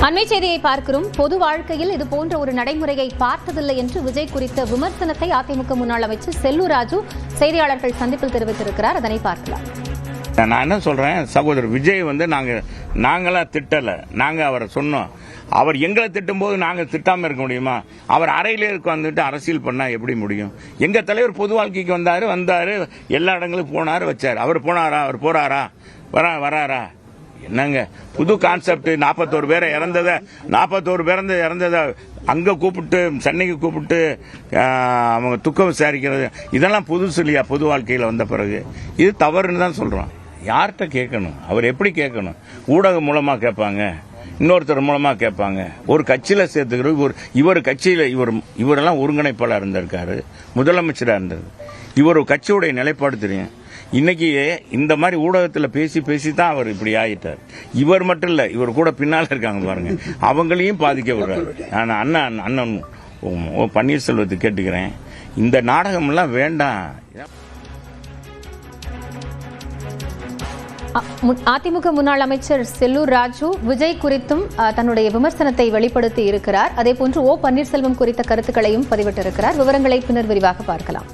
அண்மை செய்தியை பார்க்கிறோம். பொது வாழ்க்கையில் இது போன்ற ஒரு நடைமுறையை பார்த்ததில்லை என்று விஜய் குறித்த விமர்சனத்தை அதிமுக முன்னாள் அமைச்சர் செல்லூர் ராஜு செய்தியாளர்கள் சந்திப்பில் தெரிவித்திருக்கிறார். அதனை பார்க்கலாம். நான் என்ன சொல்றேன், சகோதரர் விஜய் நாங்களா திட்டல, நாங்க அவரை சொன்னோம். அவர் எங்களை திட்டும் போது நாங்க திட்டாம இருக்க முடியுமா? அவர் அறையிலே வந்துட்டு அரசியல் பண்ணா எப்படி முடியும்? எங்க தலைவர் பொது வாழ்க்கைக்கு வந்தாரு, எல்லா இடங்களுக்கும் போனாரு, வச்சாரு. அவர் போனாரா? அவர் போறாரா? வராரா? என்னங்க புது கான்செப்ட்? 41 பேரை இறந்தத அங்க கூப்பிட்டு, சென்னைக்கு கூப்பிட்டு அவங்க துக்கம் விசாரிக்கிறது, இதெல்லாம் புதுசு இல்லையா? பொது வாழ்க்கையில் வந்த பிறகு இது தவறுன்னு தான் சொல்றோம். யார்கிட்ட கேட்கணும்? அவர் எப்படி கேட்கணும்? ஊடகம் மூலமா கேட்பாங்க, இன்னொருத்தர் மூலமா கேட்பாங்க, ஒரு கட்சியில சேர்த்துக்கிற இவர் கட்சியில இவரெல்லாம் ஒருங்கிணைப்பாளர் இருந்திருக்காரு, முதலமைச்சரா இருந்தது. இவர் கட்சியுடைய நிலைப்பாடு தெரியும். இன்னைக்கு இந்த மாதிரி ஊடகத்தில் பேசி தான் அவர் இப்படி ஆயிட்டார். இவர் மட்டும் இல்ல, இவர் கூட பின்னால இருக்காங்க பாருங்க, அவங்களையும் பாதிக்க விடுறாரு. நான் அண்ணன் பன்னீர்செல்வத்தை கேட்டுக்கிறேன், இந்த நாடகம் எல்லாம் வேண்டாம். அதிமுக முன்னாள் அமைச்சர் செல்லூர் ராஜு விஜய் குறித்தும் தன்னுடைய விமர்சனத்தை வெளிப்படுத்தி இருக்கிறார். அதேபோன்று பன்னீர்செல்வம் குறித்த கருத்துக்களையும் பதிவிட்டிருக்கிறார். விவரங்களை பின்னர் விரிவாக பார்க்கலாம்.